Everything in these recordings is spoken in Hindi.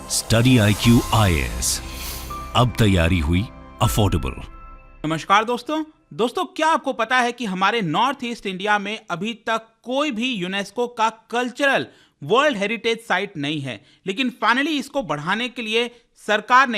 स्टडी IQ IAS, अब तैयारी हुई अफोर्डेबल। नमस्कार दोस्तों, क्या आपको पता है कि हमारे नॉर्थ ईस्ट इंडिया में अभी तक कोई भी यूनेस्को का कल्चरल वर्ल्ड हेरिटेज साइट नहीं है, लेकिन फाइनली इसको बढ़ाने के लिए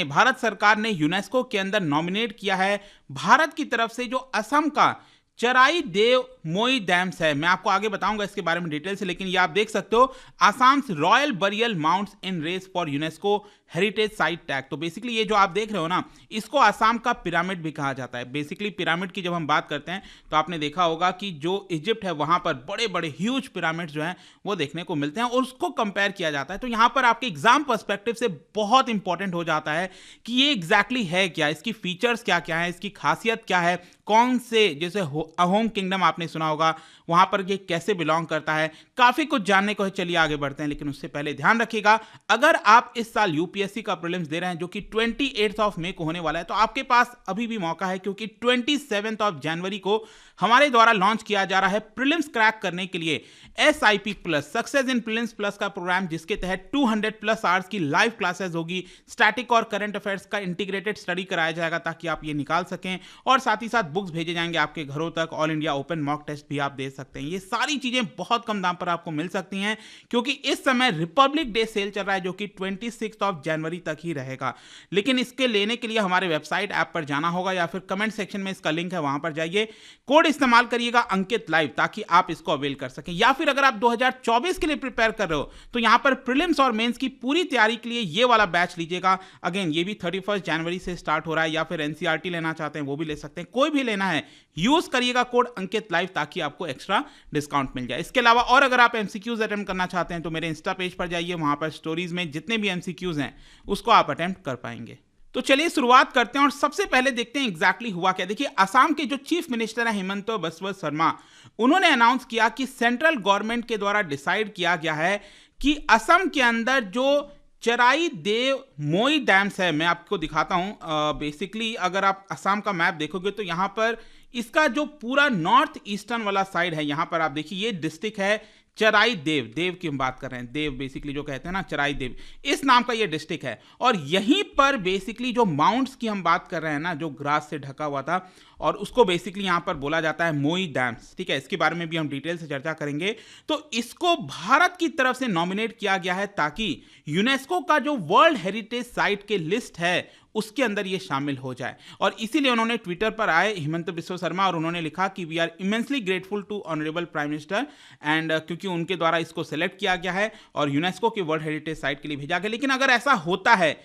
भारत सरकार ने यूनेस्को के अंदर नॉमिनेट किया है भारत की तरफ से जो असम का चराई देव मोई डैम्स है। मैं आपको आगे बताऊंगा इसके बारे में डिटेल से, लेकिन ये आप देख सकते हो Assam royal burial mounds in race for UNESCO heritage site tag. तो बेसिकली ये जो आप देख रहे हो ना, इसको आसाम का पिरामिड भी कहा जाता है। बेसिकली पिरामिड की जब हम बात करते हैं तो आपने देखा होगा कि जो इजिप्ट है वहां पर बड़े बड़े ह्यूज पिरामिड जो हैं वो देखने को मिलते हैं और उसको कंपेयर किया जाता है। तो यहां पर आपके एग्जाम पर्सपेक्टिव से बहुत इंपॉर्टेंट हो जाता है कि ये एग्जैक्टली है क्या, इसकी फीचर्स क्या क्या है, इसकी खासियत क्या है, कौन से, जैसे अहोम किंगडम आपने सुना होगा, वहां पर ये कैसे बिलोंग करता है, काफी कुछ जानने को है। चलिए आगे बढ़ते हैं, लेकिन उससे पहले ध्यान रखिएगा, अगर आप इस साल यूपीएससी का प्रीलिम्स दे रहे हैं जो कि 28 मई को होने वाला है, तो आपके पास अभी भी मौका है, क्योंकि 27 जनवरी को हमारे द्वारा लॉन्च किया जा रहा है प्रीलिम्स क्रैक करने के लिए SIP plus, success in prelims plus का प्रोग्राम, जिसके तहत 200+ आवर्स की लाइव क्लासेस होगी। स्टैटिक और करंट अफेयर्स का इंटीग्रेटेड स्टडी कराया जाएगा ताकि आप ये निकाल सकें, और साथ ही साथ बुक्स भेजे जाएंगे आपके घरों तक। All India open mock test भी आप दे सकते हैं। ये सारी चीजें बहुत कम दाम पर आपको मिल सकती हैं, क्योंकि इस समय रिपब्लिक डे सेल चल रहा है जो कि 26 जनवरी तक ही रहेगा। लेकिन इसके लेने के लिए हमारे वेबसाइट ऐप पर जाना होगा, या फिर कमेंट सेक्शन में इसका लिंक है, वहां पर जाइए, कोड इस्तेमाल करिएगा अंकित लाइव, ताकि आप इसको अवेल कर सकें। या फिर अगर आप 2024 के लिए प्रिपेयर कर रहे हो तो यहां पर प्रीलिम्स और मेंस की पूरी तैयारी के लिए ये वाला बैच लीजिएगा। अगेन ये भी 31 जनवरी से स्टार्ट हो रहा है, या फिर NCERT लेना चाहते हैं वो भी ले सकते हैं, कोई भी लेना है यूज करिएगा कोड अंकित लाइव, ताकि आपको एक्स्ट्रा डिस्काउंट मिल जाए। इसके अलावा और अगर आप MCQs अटेम्प्ट करना चाहते हैं तो मेरे इंस्टा पेज पर जाइए, वहां पर स्टोरीज में जितने भी MCQs हैं उसको आप अटेम्प्ट कर पाएंगे। तो चलिए शुरुआत करते हैं और सबसे पहले देखते हैं एग्जैक्टली हुआ क्या। देखिए, असम के जो चीफ मिनिस्टर हैं हिमंत बिस्वा शर्मा, उन्होंने अनाउंस किया कि सेंट्रल गवर्नमेंट के द्वारा डिसाइड किया गया है कि असम के अंदर जो चराई देव मोई डैम्स है, मैं आपको दिखाता हूं। बेसिकली अगर आप असम का मैप देखोगे तो यहां पर इसका जो पूरा नॉर्थ ईस्टर्न वाला साइड है, यहां पर आप देखिए ये डिस्ट्रिक्ट है चराई देव की हम बात कर रहे हैं, देव बेसिकली जो कहते हैं ना, चराई देव, इस नाम का ये डिस्ट्रिक्ट है। और यहीं पर बेसिकली जो माउंट्स की हम बात कर रहे हैं ना, जो ग्रास से ढका हुआ था, और उसको बेसिकली यहां पर बोला जाता है मोई डैम्स। ठीक है, इसके बारे में भी हम डिटेल से चर्चा करेंगे। तो इसको भारत की तरफ से नॉमिनेट किया गया है ताकि यूनेस्को का जो वर्ल्ड हेरिटेज साइट के लिस्ट है उसके अंदर ये शामिल हो जाए। और इसीलिए उन्होंने ट्विटर पर आए हिमंत बिस्वा शर्मा, और उन्होंने लिखा कि we are immensely grateful to honourable prime minister, and क्योंकि उनके द्वारा इसको सेलेक्ट किया गया है और यूनेस्को के वर्ल्ड हेरिटेज साइट के लिए भेजा गया। लेकिन अगर ऐसा होता है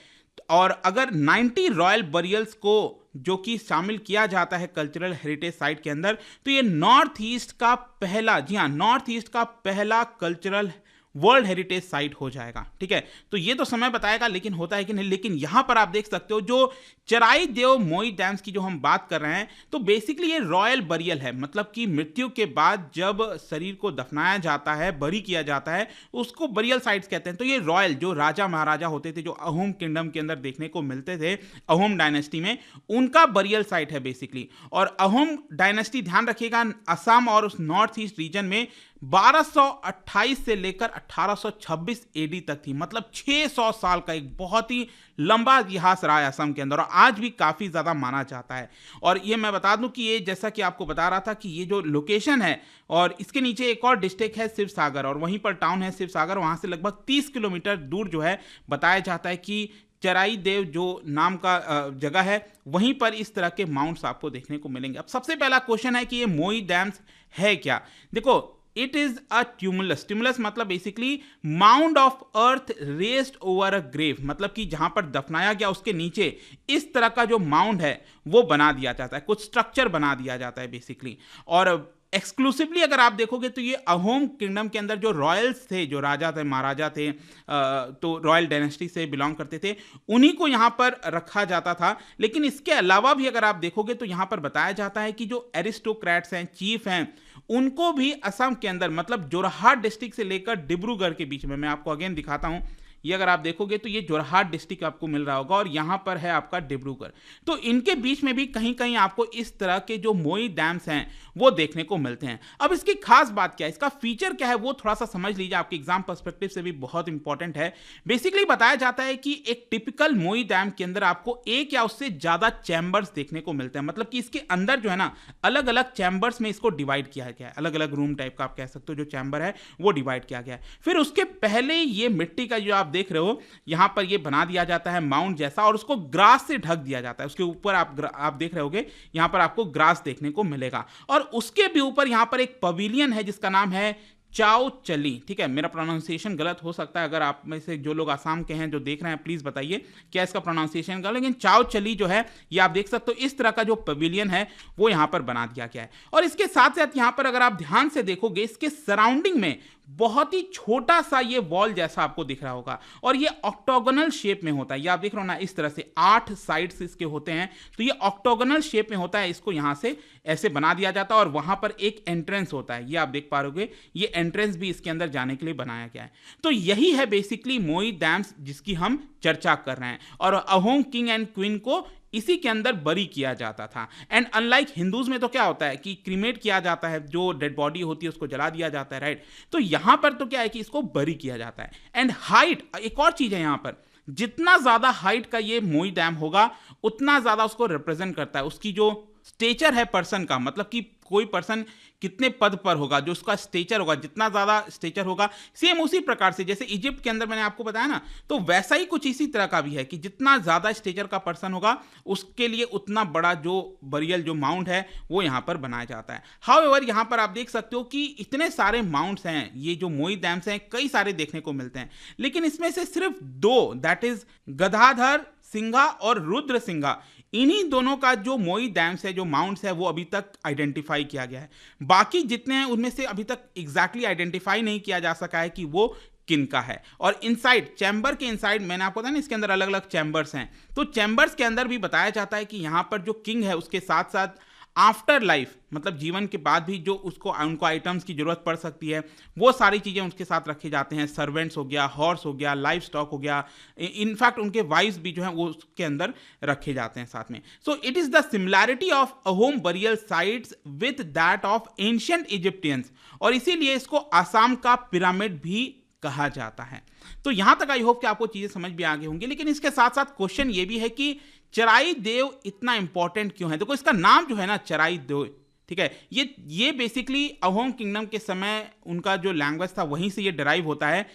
और अगर 90 रॉयल बरियल्स को जो कि शामिल किया जाता है कल्चरल हेरिटेज साइट के अंदर, तो ये नॉर्थ ईस्ट का पहला, जी हाँ, नॉर्थ ईस्ट का पहला कल्चरल वर्ल्ड हेरिटेज साइट हो जाएगा। ठीक है, तो ये तो समय बताएगा लेकिन होता है कि नहीं। लेकिन यहां पर आप देख सकते हो जो चराई देव मोई डैम्स की जो हम बात कर रहे हैं, तो बेसिकली ये रॉयल बरियल है, मतलब कि मृत्यु के बाद जब शरीर को दफनाया जाता है, बरी किया जाता है, उसको बरियल साइट्स कहते हैं। तो ये रॉयल जो राजा महाराजा होते थे, जो अहोम किंगडम के अंदर देखने को मिलते थे, अहोम डायनेस्टी में, उनका बरियल साइट है बेसिकली। और अहोम डायनेस्टी, ध्यान रखिएगा, असम और उस नॉर्थ ईस्ट रीजन में 1228 से लेकर 1826 AD तक थी, मतलब 600 साल का एक बहुत ही लंबा इतिहास रहा है असम के अंदर, और आज भी काफी ज्यादा माना जाता है। और ये मैं बता दूं कि ये, जैसा कि आपको बता रहा था, कि ये जो लोकेशन है, और इसके नीचे एक और डिस्ट्रिक्ट है शिवसागर, और वहीं पर टाउन है शिवसागर, वहां से लगभग 30 किलोमीटर दूर जो है बताया जाता है कि चराई देव जो नाम का जगह है, वहीं पर इस तरह के माउंट्स आपको देखने को मिलेंगे। अब सबसे पहला क्वेश्चन है कि ये मोई डैम्स है क्या। देखो, इट इज अ ट्यूमुलस मतलब basically mound of earth raised over a grave, मतलब कि जहां पर दफनाया गया उसके नीचे इस तरह का जो माउंड है वो बना दिया जाता है, कुछ स्ट्रक्चर बना दिया जाता है बेसिकली। और एक्सक्लूसिवली अगर आप देखोगे तो ये अहोम किंगडम के अंदर जो रॉयल्स थे, जो राजा थे, महाराजा थे, तो रॉयल डायनेस्टी से बिलोंग करते थे, उन्हीं को यहाँ पर रखा जाता था। लेकिन इसके अलावा भी अगर आप देखोगे तो यहाँ पर बताया जाता है कि जो एरिस्टोक्रेट्स हैं, चीफ हैं, उनको भी असम के अंदर, मतलब जोरहाट डिस्ट्रिक्ट से लेकर डिब्रूगढ़ के बीच में, मैं आपको अगेन दिखाता हूँ, ये अगर आप देखोगे तो ये जोरहाट डिस्ट्रिक्ट आपको मिल रहा होगा और यहाँ पर है आपका डिब्रूगढ़। तो इनके बीच में भी कहीं कहीं आपको इस तरह के जो मोई डैम्स हैं वो देखने को मिलते हैं। अब इसकी खास बात क्या है, इसका फीचर क्या है, वो थोड़ा सा समझ लीजिए, आपके एग्जाम पर्सपेक्टिव से भी बहुत इंपॉर्टेंट है। बेसिकली बताया जाता है कि एक टिपिकल मोई डैम के अंदर आपको एक या उससे ज्यादा चैम्बर्स देखने को मिलते हैं, मतलब कि इसके अंदर जो है ना अलग अलग चैम्बर्स में इसको डिवाइड किया गया है, अलग अलग रूम टाइप का आप कह सकते हो जो चैम्बर है वो डिवाइड किया गया है। फिर उसके पहले ये मिट्टी का जो आप देख रहे हो यहां पर ये बना दिया जाता है माउंट जैसा और उसको ग्रास से ढक दिया जाता है। उसके ऊपर आप देख रहे होगे यहां पर आपको ग्रास देखने को मिलेगा और उसके भी ऊपर यहां पर एक पवेलियन है जिसका नाम है चाओ चली। ठीक है, मेरा प्रोनाउंसिएशन गलत हो सकता है, अगर आप में से जो लोग आसाम के हैं जो देख रहे हैं प्लीज बताइए क्या इसका प्रोनाउंसिएशन गलत, लेकिन चाओ चली जो है ये आप देख सकते हो इस तरह का जो पवेलियन है वो यहां पर बना दिया गया है। और इसके साथ साथ यहां पर अगर आप ध्यान से देखोगे इसके सराउंडिंग में बहुत ही छोटा सा ये वॉल जैसा आपको दिख रहा होगा और ये ऑक्टोगोनल शेप में होता है। ये आप देख रहे हो ना इस तरह से 8 साइड्स इसके होते हैं, तो ये ऑक्टोगोनल शेप में होता है। इसको यहां से ऐसे बना दिया जाता है और वहां पर एक एंट्रेंस होता है, ये आप देख पा रहे हो, ये एंट्रेंस भी इसके अंदर जाने के लिए बनाया गया है। तो यही है बेसिकली मोई डैम्स जिसकी हम चर्चा कर रहे हैं और अहोम किंग एंड क्वीन को इसी के अंदर बरी किया जाता था। एंड अनलाइक हिंदूज में तो क्या होता है कि क्रीमेट किया जाता है, जो डेड बॉडी होती है उसको जला दिया जाता है, राइट। तो यहां पर तो क्या है कि इसको बरी किया जाता है। एंड हाइट एक और चीज है, यहां पर जितना ज्यादा हाइट का ये मोई डैम होगा उतना ज्यादा उसको रिप्रेजेंट करता है उसकी जो स्टेचर है पर्सन का, मतलब कि कोई पर्सन कितने पद पर होगा, जो उसका स्टेचर होगा, जितना ज्यादा स्टेचर होगा। सेम उसी प्रकार से जैसे इजिप्ट के अंदर मैंने आपको बताया ना, तो वैसा ही कुछ इसी तरह का भी है कि जितना ज्यादा स्टेचर का पर्सन होगा उसके लिए उतना बड़ा जो बरियल जो माउंट है वो यहां पर बनाया जाता है। हाउएवर यहां पर आप देख सकते हो कि इतने सारे माउंट्स हैं, ये जो मोई डैम्स हैं कई सारे देखने को मिलते हैं, लेकिन इसमें से सिर्फ 2 दैट इज गदाधर सिंघा और रुद्र सिंघा, इन्हीं दोनों का जो मोई डैम्स है जो माउंट्स है वो अभी तक आइडेंटिफाई किया गया है। बाकी जितने हैं उनमें से अभी तक एग्जैक्टली आइडेंटिफाई नहीं किया जा सका है कि वो किनका है। और इनसाइड चैम्बर के इनसाइड मैंने आपको बताया ना इसके अंदर अलग अलग चैम्बर्स हैं, तो चैम्बर्स के अंदर भी बताया जाता है कि यहां पर जो किंग है उसके साथ साथ आफ्टर लाइफ, मतलब जीवन के बाद भी जो उनको आइटम्स की जरूरत पड़ सकती है वो सारी चीजें उसके साथ रखे जाते हैं। सर्वेंट्स हो गया, हॉर्स हो गया, लाइफ स्टॉक हो गया, इनफैक्ट उनके वाइफ्स भी जो है वो उसके अंदर रखे जाते हैं साथ में। So it is the similarity of Ahom burial sites with that of ancient Egyptians, और इसीलिए इसको आसाम का पिरामिड भी कहा जाता है। तो यहां तक आई होप कि आपको चीजें समझ भी आ गई होंगी, लेकिन इसके साथ साथ क्वेश्चन ये भी है कि चराई देव इतना इंपॉर्टेंट क्यों है। देखो इसका नाम जो है ना चराई देव, ठीक है, ये बेसिकली अहोम किंगडम के समय उनका जो लैंग्वेज था वहीं से ये डिराइव होता है,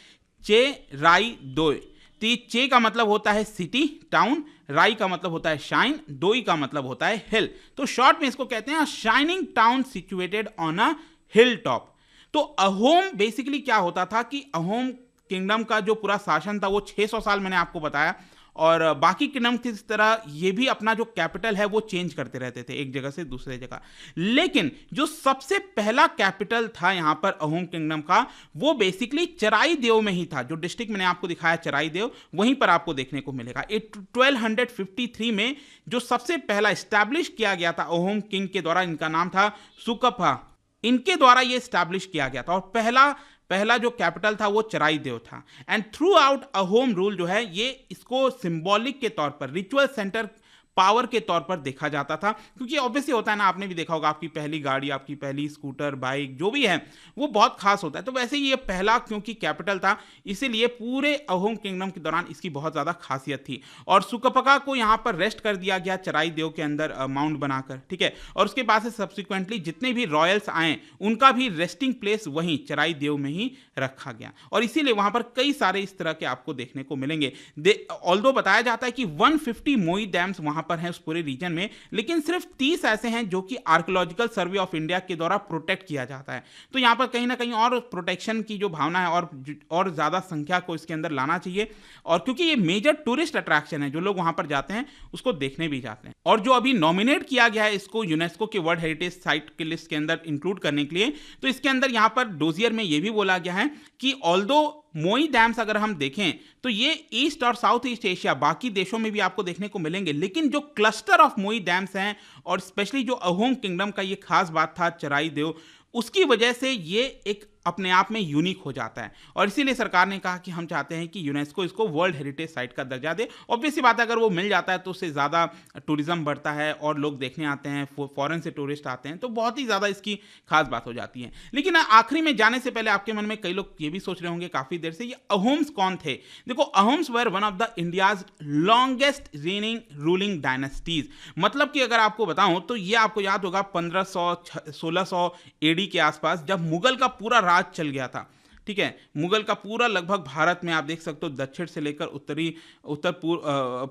चे राई दोय। तो ये चे का मतलब होता है सिटी टाउन, राई का मतलब होता है शाइन, दोई का मतलब होता है हिल। तो शॉर्ट में इसको कहते हैं shining town situated on a hill top. तो अहोम बेसिकली क्या होता था कि अहोम किंगडम का जो पूरा शासन था वो 600 साल मैंने आपको बताया, और बाकी किंगडम की तरह ये भी अपना जो कैपिटल है वो चेंज करते रहते थे एक जगह से दूसरे जगह। लेकिन जो सबसे पहला कैपिटल था यहां पर अहोम किंगडम का वो बेसिकली चराई देव में ही था। जो डिस्ट्रिक्ट मैंने आपको दिखाया चराई देव, वहीं पर आपको देखने को मिलेगा। 1253 में जो सबसे पहला स्टैब्लिश किया गया था अहोम किंग के द्वारा, इनका नाम था सुकफा, इनके द्वारा ये स्टैब्लिश किया गया था और पहला जो कैपिटल था वो चराई देव था। And through out Ahom rule जो है ये इसको सिंबॉलिक के तौर पर, रिचुअल सेंटर पावर के तौर पर देखा जाता था, क्योंकि ऑब्वियसली होता है ना, आपने भी देखा होगा आपकी पहली गाड़ी, आपकी पहली स्कूटर, बाइक जो भी है वो बहुत खास होता है। तो वैसे ही ये पहला क्योंकि कैपिटल था इसीलिए पूरे अहोम किंगडम के दौरान इसकी बहुत ज़्यादा खासियत थी। और सुकफका को यहाँ पर रेस्ट कर दिया गया चराई देव के अंदर माउंट बनाकर, ठीक है। और उसके बाद से सब्सिक्वेंटली जितने भी रॉयल्स आए उनका भी रेस्टिंग प्लेस वहीं चराई देव में ही रखा गया, और इसीलिए वहां पर कई सारे इस तरह के आपको देखने को मिलेंगे। ऑल्दो बताया जाता है कि 150 मोई डैम्स वहां पर हैं उस पूरे रीजन में, लेकिन सिर्फ 30 ऐसे हैं जो कि आर्कियोलॉजिकल सर्वे ऑफ इंडिया के द्वारा प्रोटेक्ट किया जाता है। तो यहां पर कहीं ना कहीं और प्रोटेक्शन की जो भावना है और ज्यादा संख्या को इसके अंदर लाना चाहिए, और क्योंकि ये मेजर टूरिस्ट अट्रैक्शन है, जो लोग वहां पर जाते हैं उसको देखने भी जाते हैं। और जो अभी नॉमिनेट किया गया है इसको यूनेस्को के वर्ल्ड हेरिटेज साइट की लिस्ट के अंदर इंक्लूड करने के लिए, तो इसके अंदर यहां पर डोजियर में यह भी बोला गया है कि ऑल्दो मोई डैम्स अगर हम देखें तो ये ईस्ट और साउथ ईस्ट एशिया बाकी देशों में भी आपको देखने को मिलेंगे, लेकिन जो क्लस्टर ऑफ मोई डैम्स हैं और स्पेशली जो अहोम किंगडम का ये खास बात था चराई देव, उसकी वजह से ये एक अपने आप में यूनिक हो जाता है। और इसीलिए सरकार ने कहा कि हम चाहते हैं कि यूनेस्को इसको वर्ल्ड हेरिटेज साइट का दर्जा दे। ऑब्वियस सी बात है, अगर वो मिल जाता है तो उससे ज़्यादा टूरिज्म बढ़ता है और लोग देखने आते हैं, फॉरेन से टूरिस्ट आते हैं, तो बहुत ही ज़्यादा इसकी खास बात हो जाती है। लेकिन आखिरी में जाने से पहले आपके मन में कई लोग ये भी सोच रहे होंगे काफ़ी देर से, ये अहोम्स कौन थे? देखो, Ahoms were one of the India's longest reigning ruling dynasties. मतलब कि अगर आपको बताऊं तो ये आपको याद होगा 1500-1600 एडी के आसपास, जब मुगल का पूरा राज चल गया था। ठीक है, मुगल का पूरा लगभग भारत में आप देख सकते हो, दक्षिण से लेकर उत्तर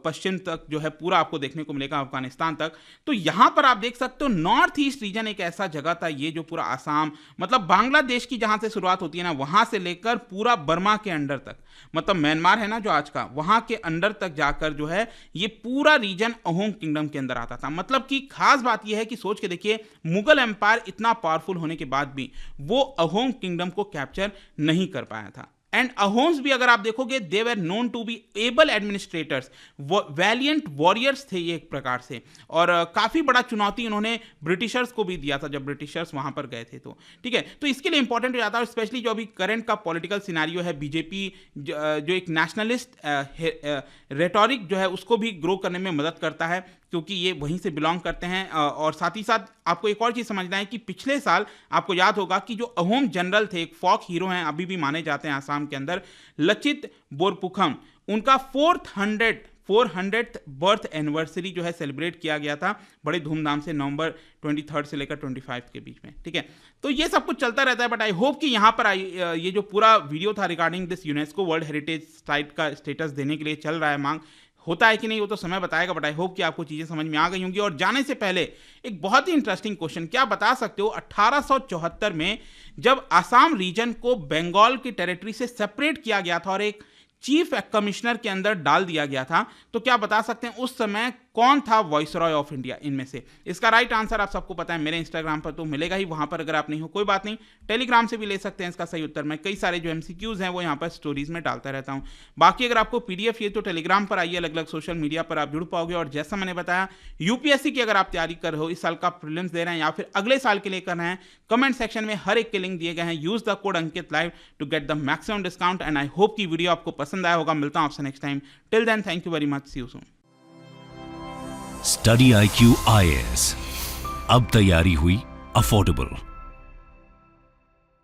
पश्चिम तक जो है पूरा आपको देखने को मिलेगा, अफगानिस्तान तक। तो यहाँ पर आप देख सकते हो नॉर्थ ईस्ट रीजन एक ऐसा जगह था, ये जो पूरा आसाम, मतलब बांग्लादेश की जहाँ से शुरुआत होती है ना, वहाँ से लेकर पूरा बर्मा के अंडर तक, मतलब म्यांमार है ना जो आज का, वहाँ के अंडर तक जाकर जो है ये पूरा रीजन अहोम किंगडम के अंदर आता था। मतलब कि खास बात यह है कि सोच के देखिए, मुगल एम्पायर इतना पावरफुल होने के बाद भी वो अहोम किंगडम को कैप्चर नहीं कर पाया था। एंड अहोम्स भी अगर आप देखोगे, they were known to be able administrators, valiant warriors थे ये एक प्रकार से। और काफ़ी बड़ा चुनौती उन्होंने ब्रिटिशर्स को भी दिया था जब ब्रिटिशर्स वहाँ पर गए थे। तो ठीक है, तो इसके लिए इंपॉर्टेंट हो जाता है, स्पेशली जो अभी करंट का पॉलिटिकल सिनारियो है, बीजेपी जो एक नेशनलिस्ट रेटोरिक जो है उसको भी ग्रो करने में मदद करता है, क्योंकि ये वहीं से बिलोंग करते हैं। और साथ ही साथ आपको एक और चीज़ समझना है कि पिछले साल आपको याद होगा कि जो अहोम जनरल थे, एक फोक हीरो हैं, अभी भी माने जाते हैं आसाम के अंदर, लचित बोरफुकन, उनका 400th बर्थ एनिवर्सरी जो है सेलिब्रेट किया गया था बड़े धूमधाम से, नवंबर 23 से लेकर 25 के बीच में। ठीक है, तो ये सब कुछ चलता रहता है, बट आई होप कि यहाँ पर ये जो पूरा वीडियो था regarding this UNESCO world heritage site का स्टेटस देने के लिए चल रहा है मांग, होता है कि नहीं वो तो समय बताएगा, बट आई होप कि आपको चीज़ें समझ में आ गई होंगी। और जाने से पहले एक बहुत ही इंटरेस्टिंग क्वेश्चन, क्या बता सकते हो 1874 में जब आसाम रीजन को बंगाल की टेरिटरी से सेपरेट किया गया था और एक चीफ कमिश्नर के अंदर डाल दिया गया था, तो क्या बता सकते हैं उस समय कौन था वॉइसरॉय ऑफ इंडिया इनमें से? इसका राइट आंसर आप सबको पता है, मेरे इंस्टाग्राम पर तो मिलेगा ही, वहां पर अगर आप नहीं हो कोई बात नहीं, टेलीग्राम से भी ले सकते हैं इसका सही उत्तर। मैं कई सारे जो MCQs हैं वो यहाँ पर स्टोरीज में डालता रहता हूँ। बाकी अगर आपको PDF ये तो टेलीग्राम पर आइए, अलग अलग सोशल मीडिया पर आप जुड़ पाओगे। और जैसा मैंने बताया, UPSC की अगर आप तैयारी कर रहे हो, इस साल का प्रीलिम्स दे रहे हैं या फिर अगले साल के लिए कर रहे हैं, कमेंट सेक्शन में हर एक के लिंक दिए गए हैं। Use the code Ankit live to get the maximum discount. And I hope कि वीडियो आपको पसंद आया होगा। मिलता हूं आपसे next time. Till then, thank you very much, see you soon. Study IQ IAS, अब तैयारी हुई अफोर्डेबल।